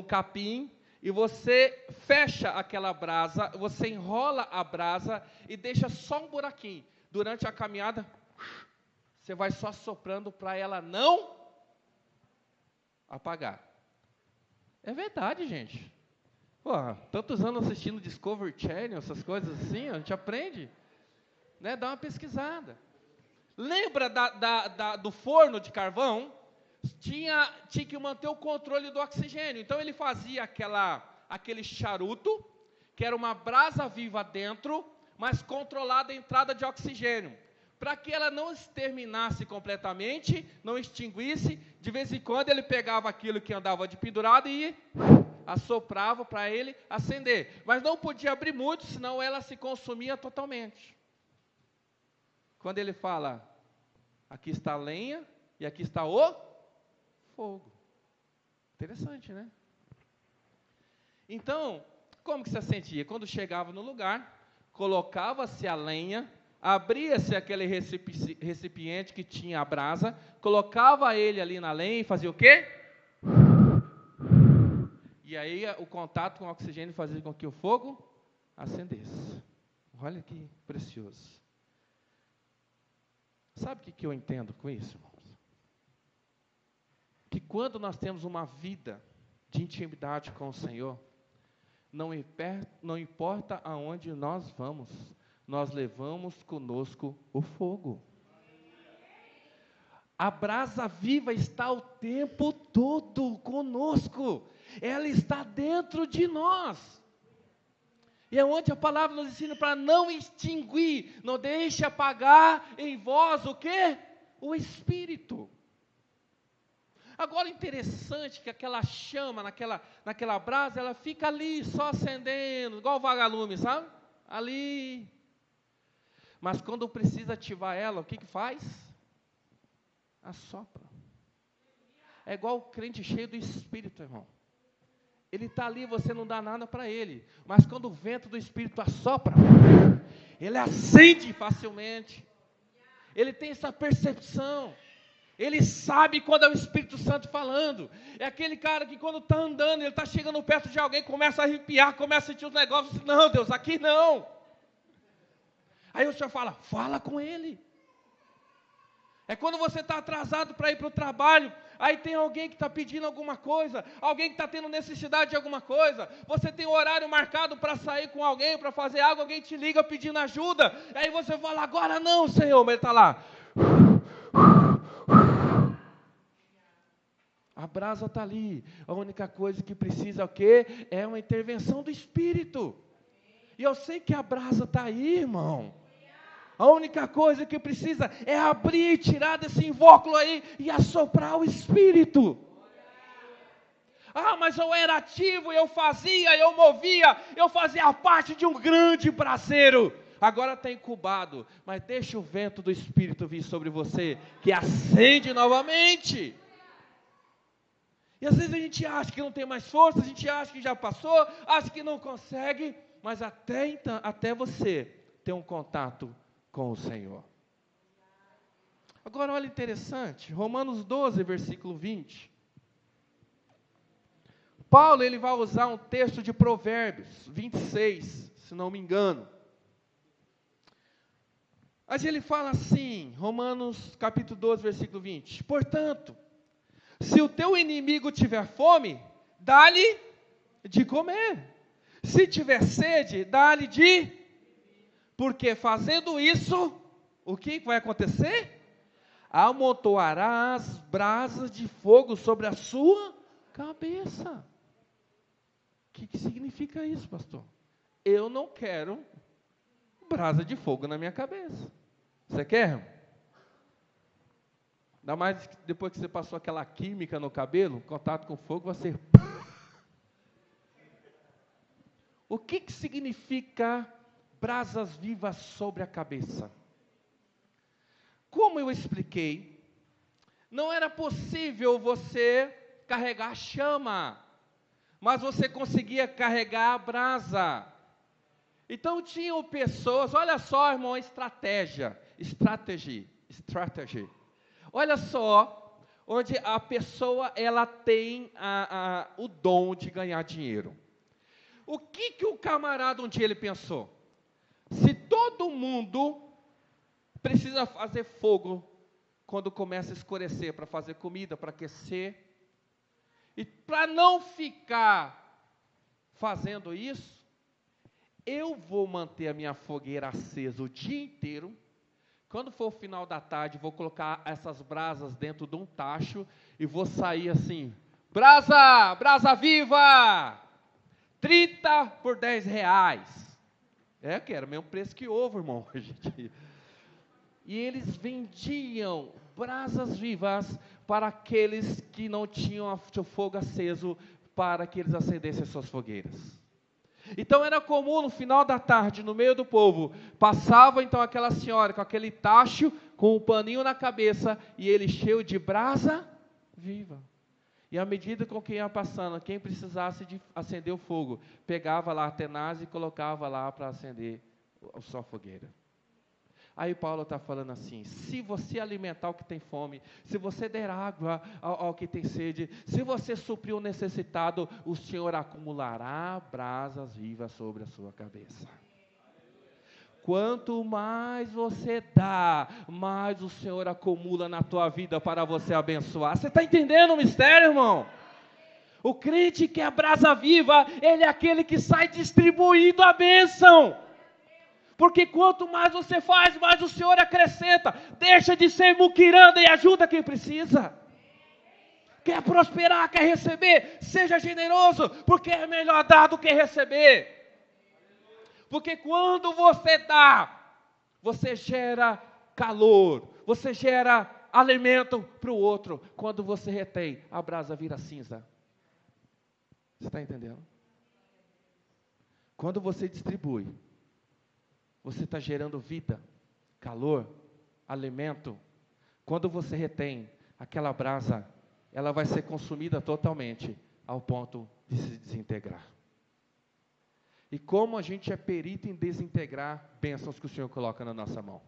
capim, e você fecha aquela brasa, você enrola a brasa e deixa só um buraquinho. Durante a caminhada, você vai só soprando para ela não apagar. É verdade, gente. Pô, tantos anos assistindo Discovery Channel, essas coisas assim, a gente aprende, né? Dá uma pesquisada. Lembra do forno de carvão? Tinha que manter o controle do oxigênio. Então ele fazia aquele charuto, que era uma brasa viva dentro, mas controlada a entrada de oxigênio. Para que ela não exterminasse completamente, não extinguisse, de vez em quando ele pegava aquilo que andava de pendurado e assoprava para ele acender. Mas não podia abrir muito, senão ela se consumia totalmente. Quando ele fala, aqui está a lenha e aqui está o fogo. Interessante, né? Então, como que se acendia? Quando chegava no lugar, colocava-se a lenha, abria-se aquele recipiente que tinha a brasa, colocava ele ali na lenha e fazia o quê? E aí o contato com o oxigênio fazia com que o fogo acendesse. Olha que precioso. Sabe o que eu entendo com isso, irmãos? Que quando nós temos uma vida de intimidade com o Senhor, não importa aonde nós vamos, nós levamos conosco o fogo. A brasa viva está o tempo todo conosco. Ela está dentro de nós. E é onde a palavra nos ensina para não extinguir, não deixe apagar em vós o quê? O Espírito. Agora, interessante que aquela chama, naquela brasa, ela fica ali, só acendendo, igual o vagalume, sabe? Ali. Mas quando precisa ativar ela, o que faz? Assopra. É igual o crente cheio do Espírito, irmão. Ele está ali, você não dá nada para ele. Mas quando o vento do Espírito assopra, ele acende facilmente. Ele tem essa percepção. Ele sabe quando é o Espírito Santo falando. É aquele cara que quando está andando, ele está chegando perto de alguém, começa a arrepiar, começa a sentir os negócios. Não, Deus, aqui não. Aí o Senhor fala com ele. É quando você está atrasado para ir para o trabalho, aí tem alguém que está pedindo alguma coisa, alguém que está tendo necessidade de alguma coisa, você tem um horário marcado para sair com alguém, para fazer algo, alguém te liga pedindo ajuda, aí você fala, agora não, Senhor, mas ele está lá. A brasa está ali, a única coisa que precisa é o quê? É uma intervenção do Espírito. E eu sei que a brasa está aí, irmão. A única coisa que precisa é abrir, tirar desse invólucro aí e assoprar o Espírito. Ah, mas eu era ativo, eu fazia, eu movia, eu fazia parte de um grande braseiro. Agora está incubado, mas deixa o vento do Espírito vir sobre você, que acende novamente. E às vezes a gente acha que não tem mais força, a gente acha que já passou, acha que não consegue, mas até você ter um contato com o Senhor. Agora olha interessante, Romanos 12, versículo 20. Paulo, ele vai usar um texto de Provérbios 26, se não me engano. Mas ele fala assim, Romanos capítulo 12, versículo 20. Portanto, se o teu inimigo tiver fome, dá-lhe de comer. Se tiver sede, dá-lhe de... Porque fazendo isso, o que vai acontecer? Amontoarás brasas de fogo sobre a sua cabeça. O que significa isso, pastor? Eu não quero brasa de fogo na minha cabeça. Você quer? Ainda mais depois que você passou aquela química no cabelo, contato com fogo, você... O que significa brasas vivas sobre a cabeça? Como eu expliquei, não era possível você carregar chama, mas você conseguia carregar a brasa. Então tinham pessoas, olha só, irmão, estratégia. Olha só, onde a pessoa ela tem o dom de ganhar dinheiro. O que o camarada um dia ele pensou? Se todo mundo precisa fazer fogo quando começa a escurecer, para fazer comida, para aquecer, e para não ficar fazendo isso, eu vou manter a minha fogueira acesa o dia inteiro. Quando for o final da tarde, vou colocar essas brasas dentro de um tacho e vou sair assim, brasa viva, 30 por 10 reais. Que era o mesmo preço que ovo, irmão. E eles vendiam brasas vivas para aqueles que não tinham o fogo aceso, para que eles acendessem as suas fogueiras. Então era comum no final da tarde, no meio do povo, passava então aquela senhora com aquele tacho, com um paninho na cabeça, e ele cheio de brasa viva. E à medida com que ia passando, quem precisasse de acender o fogo, pegava lá a tenaz e colocava lá para acender a sua fogueira. Aí Paulo está falando assim, se você alimentar o que tem fome, se você der água ao que tem sede, se você suprir o necessitado, o Senhor acumulará brasas vivas sobre a sua cabeça. Quanto mais você dá, mais o Senhor acumula na tua vida para você abençoar. Você está entendendo o mistério, irmão? O crente que é brasa viva, ele é aquele que sai distribuindo a bênção. Porque quanto mais você faz, mais o Senhor acrescenta. Deixa de ser muquiranda e ajuda quem precisa. Quer prosperar, quer receber? Seja generoso, porque é melhor dar do que receber. Porque quando você dá, você gera calor, você gera alimento para o outro. Quando você retém, a brasa vira cinza. Você está entendendo? Quando você distribui, você está gerando vida, calor, alimento. Quando você retém, aquela brasa, ela vai ser consumida totalmente, ao ponto de se desintegrar. E como a gente é perito em desintegrar bênçãos que o Senhor coloca na nossa mão.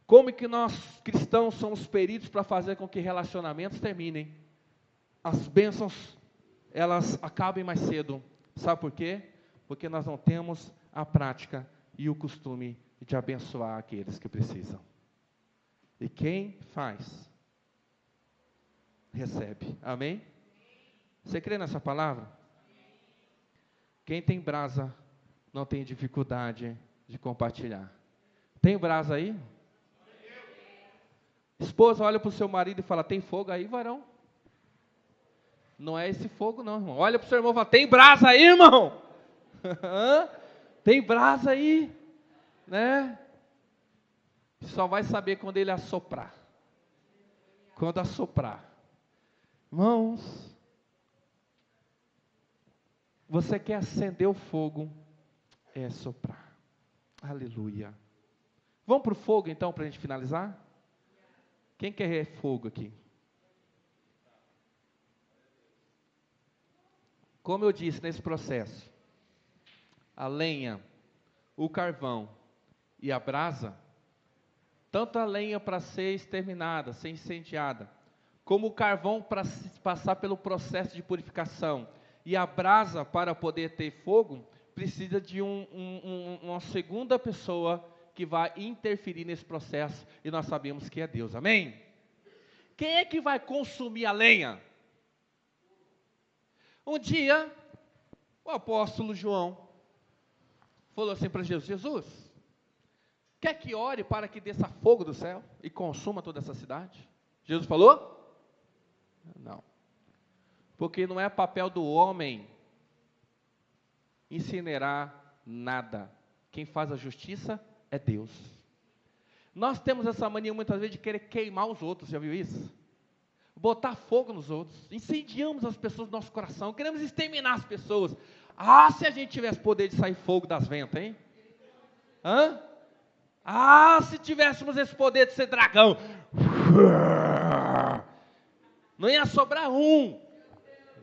Como que nós, cristãos, somos peritos para fazer com que relacionamentos terminem. As bênçãos, elas acabem mais cedo. Sabe por quê? Porque nós não temos a prática e o costume de abençoar aqueles que precisam. E quem faz, recebe. Amém? Você crê nessa palavra? Quem tem brasa, não tem dificuldade de compartilhar. Tem brasa aí? Esposa, olha para o seu marido e fala, tem fogo aí, varão? Não é esse fogo não, irmão. Olha para o seu irmão e fala, tem brasa aí, irmão? Tem brasa aí, né? Só vai saber quando ele assoprar. Quando assoprar. Irmãos, você quer acender o fogo, é soprar. Aleluia. Vamos para o fogo então, para a gente finalizar? Quem quer fogo aqui? Como eu disse nesse processo, a lenha, o carvão e a brasa, tanto a lenha para ser exterminada, ser incendiada, como o carvão para passar pelo processo de purificação, e a brasa para poder ter fogo, precisa de uma segunda pessoa que vai interferir nesse processo, e nós sabemos que é Deus, amém? Quem é que vai consumir a lenha? Um dia, o apóstolo João falou assim para Jesus, Jesus, quer que ore para que desça fogo do céu e consuma toda essa cidade? Jesus falou? Não. Porque não é papel do homem incinerar nada. Quem faz a justiça é Deus. Nós temos essa mania muitas vezes de querer queimar os outros, já viu isso? Botar fogo nos outros, incendiamos as pessoas do nosso coração, queremos exterminar as pessoas. Ah, se a gente tivesse poder de sair fogo das ventas, hein? Ah, se tivéssemos esse poder de ser dragão. Não ia sobrar um.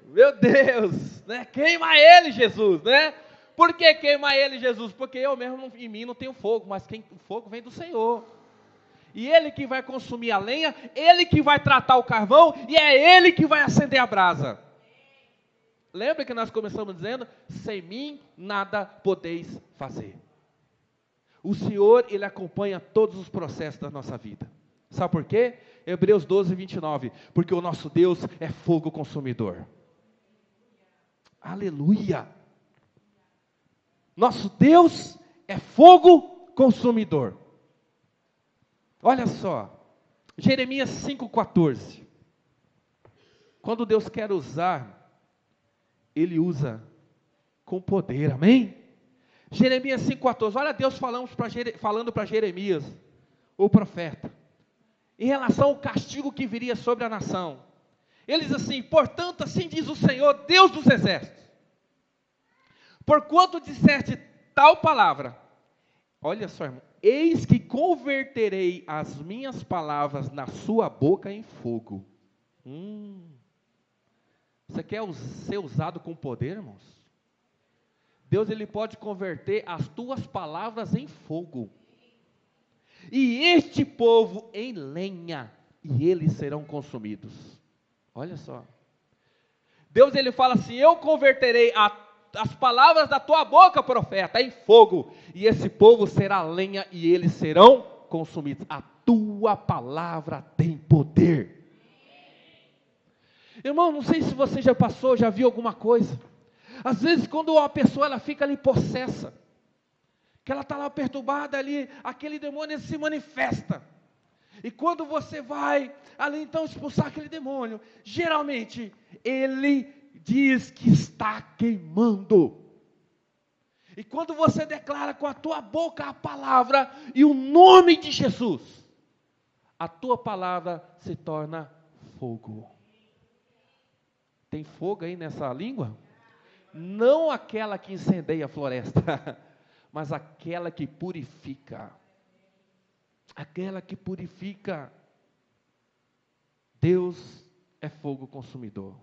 Meu Deus, né? Queima ele, Jesus, né? Por que queima ele, Jesus? Porque eu mesmo em mim não tenho fogo, mas o fogo vem do Senhor. E Ele que vai consumir a lenha, Ele que vai tratar o carvão, e é Ele que vai acender a brasa. Lembra que nós começamos dizendo, sem mim nada podeis fazer. O Senhor, Ele acompanha todos os processos da nossa vida. Sabe por quê? Hebreus 12, 29. Porque o nosso Deus é fogo consumidor. Aleluia! Nosso Deus é fogo consumidor. Olha só, Jeremias 5,14. Quando Deus quer usar, Ele usa com poder, amém? Jeremias 5,14, olha Deus falando para Jeremias, o profeta, em relação ao castigo que viria sobre a nação. Ele diz assim, portanto assim diz o Senhor, Deus dos exércitos, porquanto disseste tal palavra, olha só irmão, eis que converterei as minhas palavras na sua boca em fogo. Você quer ser usado com poder, irmãos? Deus, Ele pode converter as tuas palavras em fogo. E este povo em lenha, e eles serão consumidos. Olha só. Deus, Ele fala assim, eu converterei as palavras da tua boca, profeta, em fogo, e esse povo será lenha, e eles serão consumidos. A tua palavra tem poder. Irmão, não sei se você já passou, já viu alguma coisa. Às vezes quando uma pessoa ela fica ali possessa, que ela está lá perturbada ali, aquele demônio se manifesta. E quando você vai ali então expulsar aquele demônio, geralmente ele diz que está queimando. E quando você declara com a tua boca a palavra e o nome de Jesus, a tua palavra se torna fogo. Tem fogo aí nessa língua? Não aquela que incendeia a floresta, mas aquela que purifica. Aquela que purifica. Deus é fogo consumidor.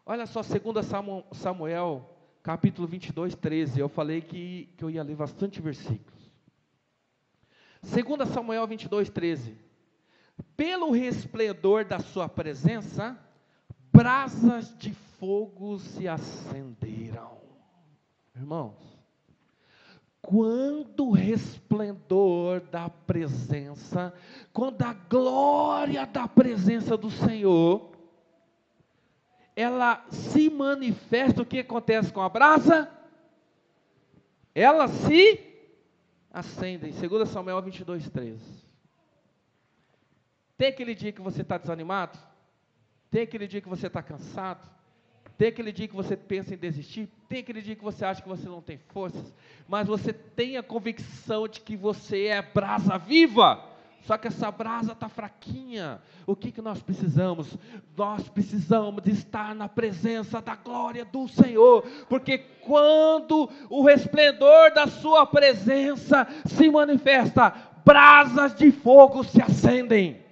Olha só, 2 Samuel, capítulo 22, 13. Eu falei que eu ia ler bastante versículos. 2 Samuel 22, 13. Pelo resplendor da sua presença, brasas de fogo se acenderam. Irmãos, quando o resplendor da presença, quando a glória da presença do Senhor, ela se manifesta, o que acontece com a brasa? Ela se acende. Em 2 Samuel 22, 13. Tem aquele dia que você está desanimado? Tem aquele dia que você está cansado? Tem aquele dia que você pensa em desistir? Tem aquele dia que você acha que você não tem forças? Mas você tem a convicção de que você é brasa viva. Só que essa brasa está fraquinha. O que nós precisamos? Nós precisamos de estar na presença da glória do Senhor. Porque quando o resplendor da sua presença se manifesta, brasas de fogo se acendem.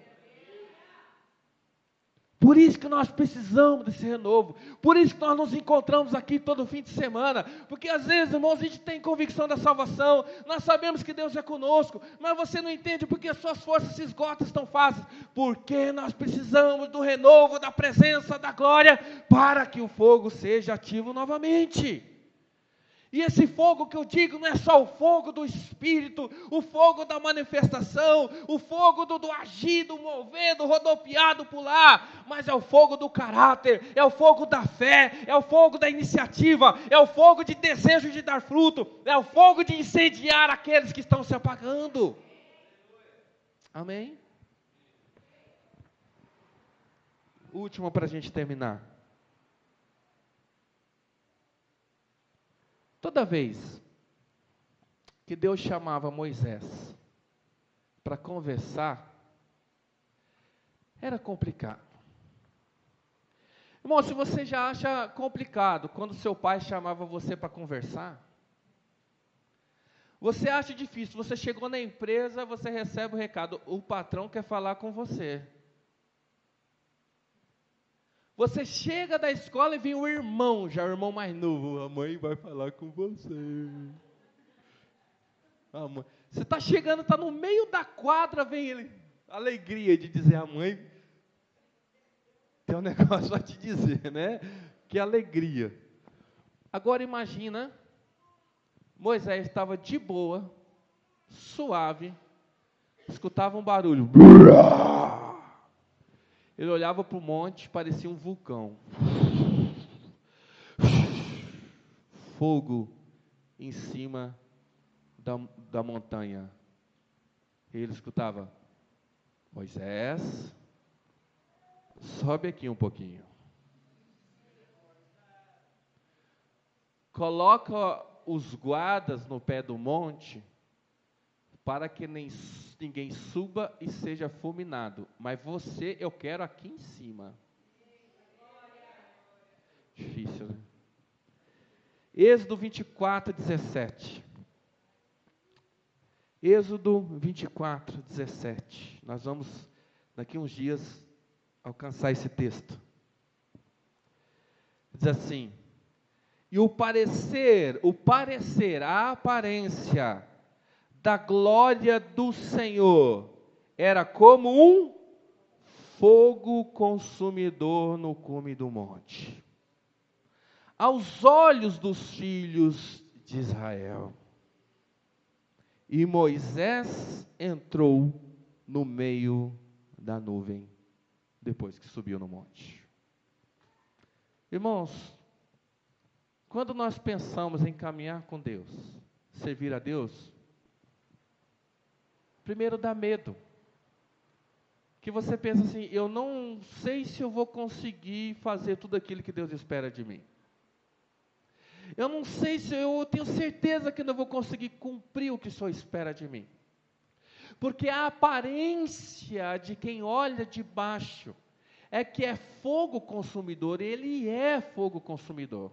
Por isso que nós precisamos desse renovo. Por isso que nós nos encontramos aqui todo fim de semana. Porque às vezes, irmãos, a gente tem convicção da salvação. Nós sabemos que Deus é conosco. Mas você não entende porque as suas forças se esgotam tão fáceis. Porque nós precisamos do renovo, da presença, da glória, para que o fogo seja ativo novamente. E esse fogo que eu digo não é só o fogo do Espírito, o fogo da manifestação, o fogo do agir, do mover, do rodopiar, do pular, mas é o fogo do caráter, é o fogo da fé, é o fogo da iniciativa, é o fogo de desejo de dar fruto, é o fogo de incendiar aqueles que estão se apagando. Amém? Último para a gente terminar. Toda vez que Deus chamava Moisés para conversar, era complicado. Irmão, se você já acha complicado quando seu pai chamava você para conversar, você acha difícil, você chegou na empresa, você recebe o recado, o patrão quer falar com você. Você chega da escola e vem o irmão, já o irmão mais novo. A mãe vai falar com você. Você está chegando, está no meio da quadra, vem ele. Alegria de dizer à mãe. Tem um negócio para te dizer, né? Que alegria. Agora imagina, Moisés estava de boa, suave, escutava um barulho. Ele olhava para o monte, parecia um vulcão. Fogo em cima da montanha. E ele escutava: Moisés, sobe aqui um pouquinho. Coloca os guardas no pé do monte, para que ninguém suba e seja fulminado. Mas você, eu quero aqui em cima. Difícil, né? Êxodo 24, 17. Êxodo 24, 17. Nós vamos, daqui uns dias, alcançar esse texto. Diz assim: e o parecer, a aparência da glória do Senhor era como um fogo consumidor no cume do monte, aos olhos dos filhos de Israel. E Moisés entrou no meio da nuvem, depois que subiu no monte. Irmãos, quando nós pensamos em caminhar com Deus, servir a Deus, primeiro dá medo. Que você pensa assim: eu não sei se eu vou conseguir fazer tudo aquilo que Deus espera de mim. Eu não sei se eu tenho certeza que não vou conseguir cumprir o que o Senhor espera de mim. Porque a aparência de quem olha de baixo é que é fogo consumidor, ele é fogo consumidor.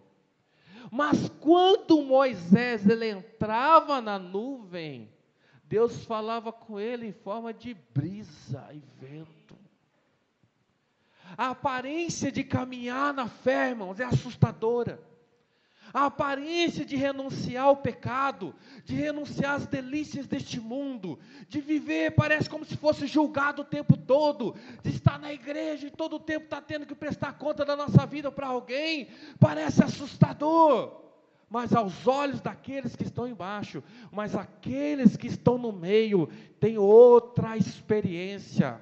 Mas quando Moisés ele entrava na nuvem, Deus falava com ele em forma de brisa e vento. A aparência de caminhar na fé, irmãos, é assustadora. A aparência de renunciar ao pecado, de renunciar às delícias deste mundo, de viver, parece como se fosse julgado o tempo todo, de estar na igreja e todo o tempo está tendo que prestar conta da nossa vida para alguém, parece assustador. Mas aos olhos daqueles que estão embaixo, mas aqueles que estão no meio, têm outra experiência.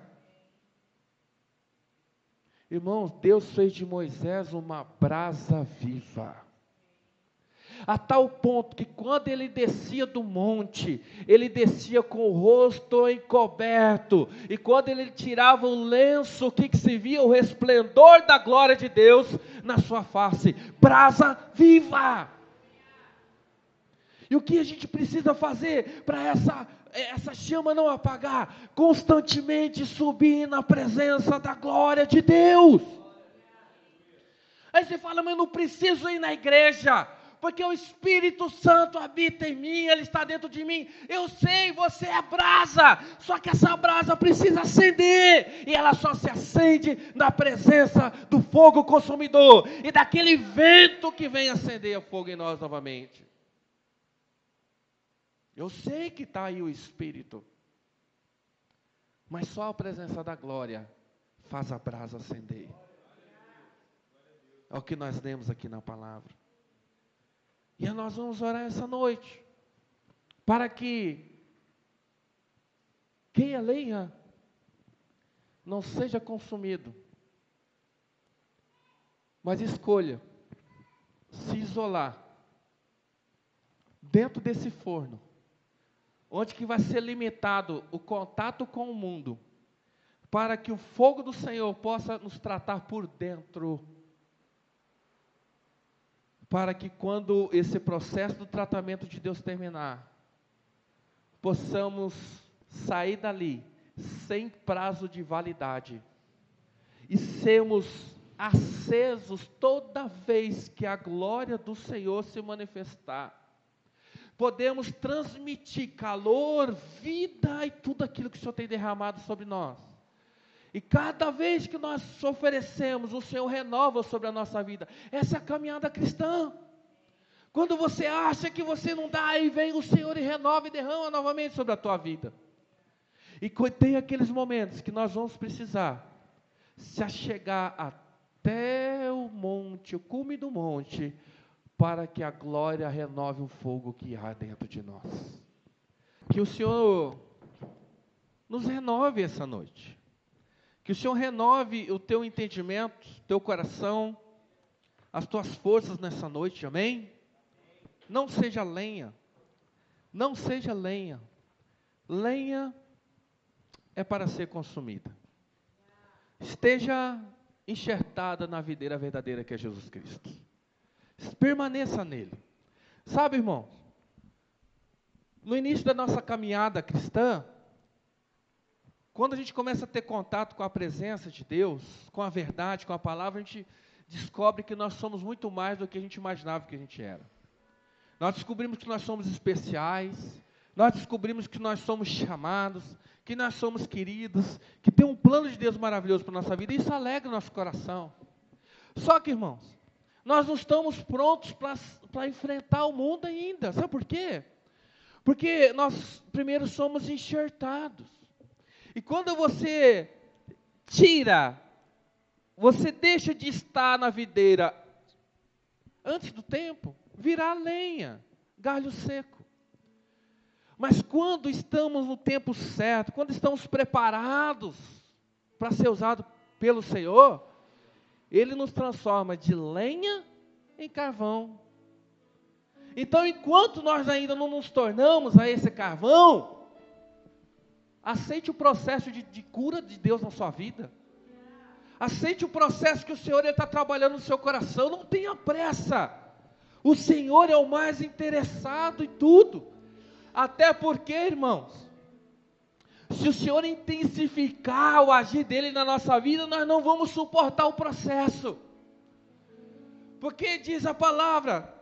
Irmãos, Deus fez de Moisés uma brasa viva. A tal ponto que quando ele descia do monte, ele descia com o rosto encoberto, e quando ele tirava o lenço, o que se via? O resplendor da glória de Deus na sua face, brasa viva. E o que a gente precisa fazer para essa chama não apagar? Constantemente subir na presença da glória de Deus. Aí você fala: mas eu não preciso ir na igreja, porque o Espírito Santo habita em mim, Ele está dentro de mim. Eu sei, você é brasa, só que essa brasa precisa acender, e ela só se acende na presença do fogo consumidor, e daquele vento que vem acender o fogo em nós novamente. Eu sei que está aí o Espírito, mas só a presença da glória faz a brasa acender. É o que nós lemos aqui na palavra. E nós vamos orar essa noite, para que quem a lenha não seja consumido, mas escolha se isolar dentro desse forno, onde que vai ser limitado o contato com o mundo, para que o fogo do Senhor possa nos tratar por dentro, para que quando esse processo do tratamento de Deus terminar, possamos sair dali sem prazo de validade, e sermos acesos toda vez que a glória do Senhor se manifestar. Podemos transmitir calor, vida e tudo aquilo que o Senhor tem derramado sobre nós. E cada vez que nós oferecemos, o Senhor renova sobre a nossa vida. Essa é a caminhada cristã. Quando você acha que você não dá, aí vem o Senhor e renova e derrama novamente sobre a tua vida. E tem aqueles momentos que nós vamos precisar se achegar até o monte, o cume do monte, para que a glória renove o fogo que há dentro de nós. Que o Senhor nos renove essa noite. Que o Senhor renove o teu entendimento, o teu coração, as tuas forças nessa noite, amém? Não seja lenha, não seja lenha. Lenha é para ser consumida. Esteja enxertada na videira verdadeira que é Jesus Cristo. Permaneça nele. Sabe, irmãos, no início da nossa caminhada cristã, quando a gente começa a ter contato com a presença de Deus, com a verdade, com a palavra, a gente descobre que nós somos muito mais do que a gente imaginava que a gente era. Nós descobrimos que nós somos especiais, nós descobrimos que nós somos chamados, que nós somos queridos, que tem um plano de Deus maravilhoso para a nossa vida, e isso alegra o nosso coração. Só que, irmãos, nós não estamos prontos para enfrentar o mundo ainda. Sabe por quê? Porque nós primeiro somos enxertados. E quando você você deixa de estar na videira antes do tempo, virá lenha, galho seco. Mas quando estamos no tempo certo, quando estamos preparados para ser usados pelo Senhor, Ele nos transforma de lenha em carvão. Então, enquanto nós ainda não nos tornamos a esse carvão, aceite o processo de cura de Deus na sua vida. Aceite o processo que o Senhor está trabalhando no seu coração. Não tenha pressa. O Senhor é o mais interessado em tudo. Até porque, irmãos, se o Senhor intensificar o agir dele na nossa vida, nós não vamos suportar o processo. Porque diz a palavra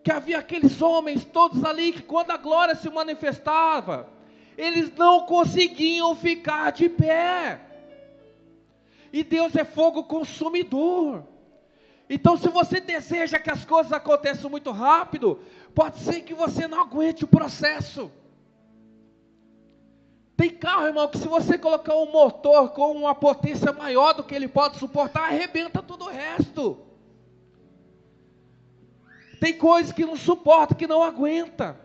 que havia aqueles homens todos ali que quando a glória se manifestava, eles não conseguiam ficar de pé. E Deus é fogo consumidor. Então, se você deseja que as coisas aconteçam muito rápido, pode ser que você não aguente o processo. Tem carro, irmão, que se você colocar um motor com uma potência maior do que ele pode suportar, arrebenta todo o resto. Tem coisas que não suporta, que não aguenta.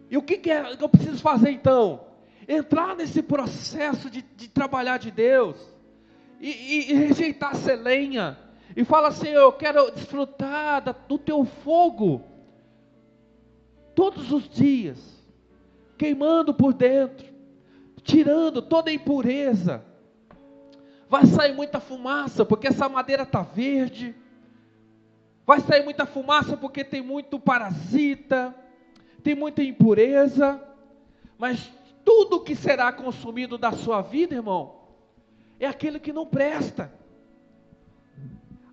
E o que eu preciso fazer então? Entrar nesse processo de trabalhar de Deus e rejeitar ser lenha. E fala assim, eu quero desfrutar do teu fogo todos os dias, queimando por dentro, tirando toda a impureza. Vai sair muita fumaça, porque essa madeira está verde. Vai sair muita fumaça, porque tem muito parasita, tem muita impureza. Mas tudo que será consumido da sua vida, irmão, é aquele que não presta.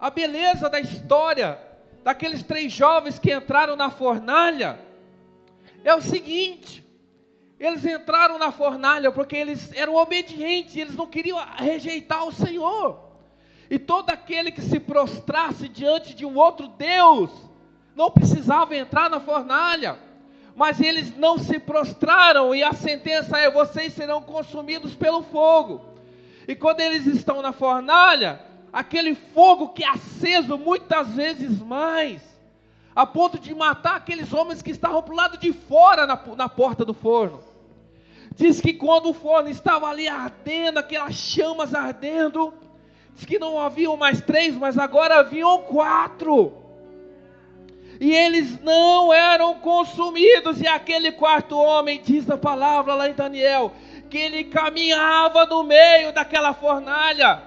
A beleza da história daqueles 3 jovens que entraram na fornalha é o seguinte: eles entraram na fornalha porque eles eram obedientes, eles não queriam rejeitar o Senhor. E todo aquele que se prostrasse diante de um outro Deus não precisava entrar na fornalha. Mas eles não se prostraram, e a sentença é: vocês serão consumidos pelo fogo. E quando eles estão na fornalha, aquele fogo que é aceso muitas vezes mais, a ponto de matar aqueles homens que estavam para o lado de fora na porta do forno. Diz que quando o forno estava ali ardendo, aquelas chamas ardendo, diz que não haviam mais 3, mas agora haviam 4. E eles não eram consumidos. E aquele 4º homem, diz a palavra lá em Daniel, que ele caminhava no meio daquela fornalha.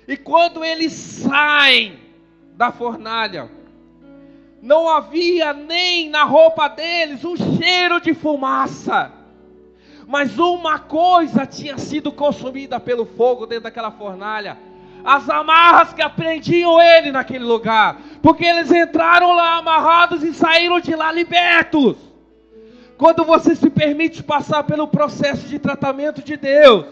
E quando eles saem da fornalha, não havia nem na roupa deles um cheiro de fumaça. Mas uma coisa tinha sido consumida pelo fogo dentro daquela fornalha: as amarras que prendiam ele naquele lugar. Porque eles entraram lá amarrados e saíram de lá libertos. Quando você se permite passar pelo processo de tratamento de Deus,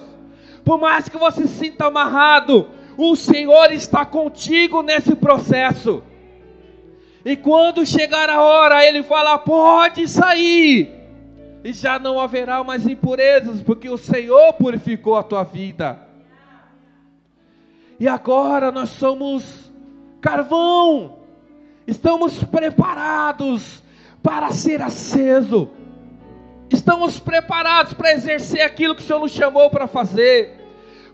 Por mais que você se sinta amarrado, o Senhor está contigo nesse processo. E quando chegar a hora, Ele fala: pode sair. E já não haverá mais impurezas, porque o Senhor purificou a tua vida. E agora nós somos carvão. Estamos preparados para ser aceso. Estamos preparados para exercer aquilo que o Senhor nos chamou para fazer.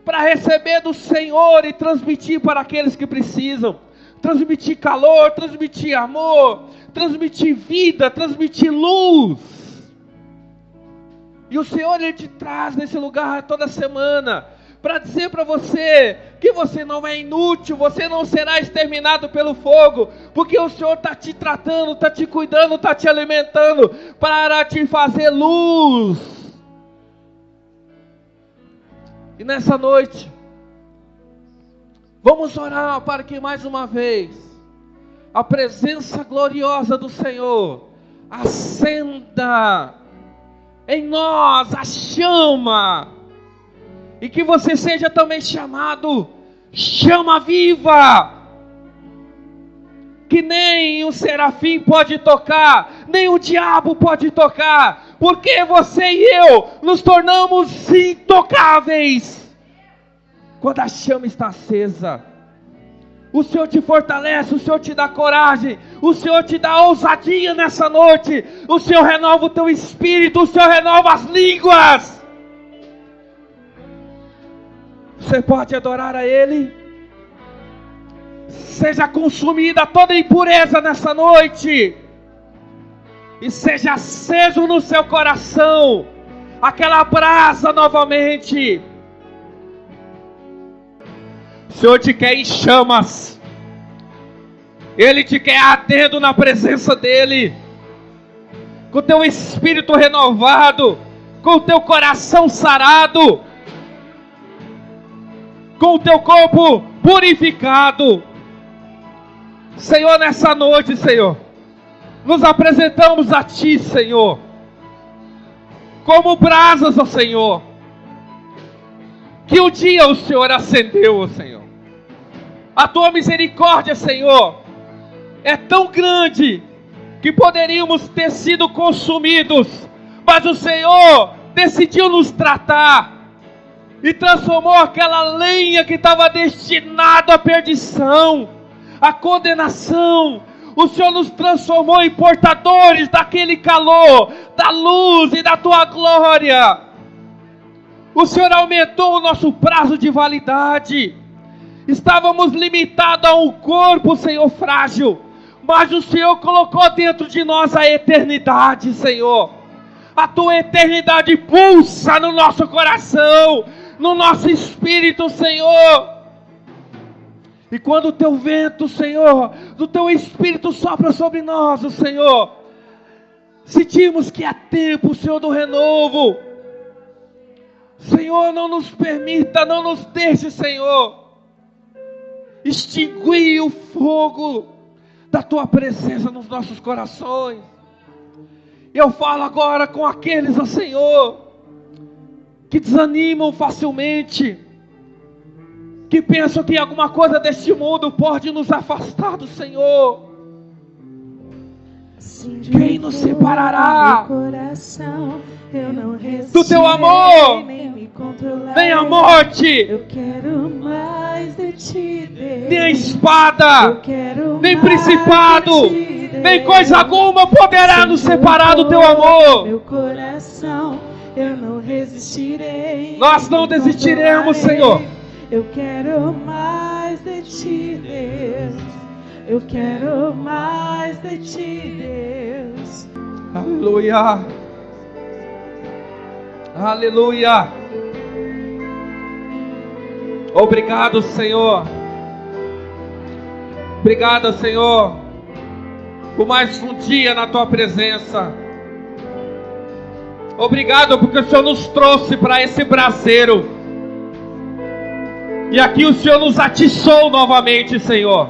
Para receber do Senhor e transmitir para aqueles que precisam. Transmitir calor, transmitir amor, transmitir vida, transmitir luz. E o Senhor, Ele te traz nesse lugar toda semana, para dizer para você, que você não é inútil, você não será exterminado pelo fogo, porque o Senhor está te tratando, está te cuidando, está te alimentando, para te fazer luz. E nessa noite, vamos orar para que mais uma vez, a presença gloriosa do Senhor, acenda em nós a chama, e que você seja também chamado chama viva, que nem o serafim pode tocar, nem o diabo pode tocar, porque você e eu nos tornamos intocáveis quando a chama está acesa. O Senhor te fortalece, o Senhor te dá coragem, o Senhor te dá ousadia nessa noite, o Senhor renova o teu espírito, o Senhor renova as línguas. Você pode adorar a Ele. Seja consumida toda impureza nessa noite, e seja aceso no seu coração aquela brasa novamente. O Senhor te quer em chamas, Ele te quer ardendo na presença dEle, com o teu espírito renovado, com o teu coração sarado, com o teu corpo purificado. Senhor, nessa noite, Senhor, nos apresentamos a Ti, Senhor, como brasas, ó Senhor, que um dia o Senhor acendeu, ó Senhor. A Tua misericórdia, Senhor, é tão grande, que poderíamos ter sido consumidos, mas o Senhor decidiu nos tratar, e transformou aquela lenha que estava destinada à perdição, à condenação. O Senhor nos transformou em portadores daquele calor, da luz e da Tua glória. O Senhor aumentou o nosso prazo de validade. Estávamos limitados a um corpo, Senhor, frágil, mas o Senhor colocou dentro de nós a eternidade, Senhor. A Tua eternidade pulsa no nosso coração, no nosso espírito, Senhor. E quando o Teu vento, Senhor, do Teu Espírito sopra sobre nós, Senhor, sentimos que é tempo, Senhor, do renovo. Senhor, não nos permita, não nos deixe, Senhor, extinguir o fogo da Tua presença nos nossos corações. Eu falo agora com aqueles, ó Senhor, que desanimam facilmente, que pensam que alguma coisa deste mundo pode nos afastar do Senhor. Quem nos separará do Teu amor? Nem a morte, eu quero mais de Ti, Deus. nem a espada, Eu quero nem mais principado, de Ti, Deus. nem coisa alguma poderá nos separar do Teu amor. Meu coração, eu não resistirei. Nós não desistiremos, Senhor. Eu quero mais de Ti, Deus. Eu quero mais de Ti, Deus. Aleluia. Aleluia. Obrigado, Senhor. Obrigado, Senhor, por mais um dia na Tua presença. Obrigado porque o Senhor nos trouxe para esse braseiro. E aqui o Senhor nos atiçou novamente, Senhor.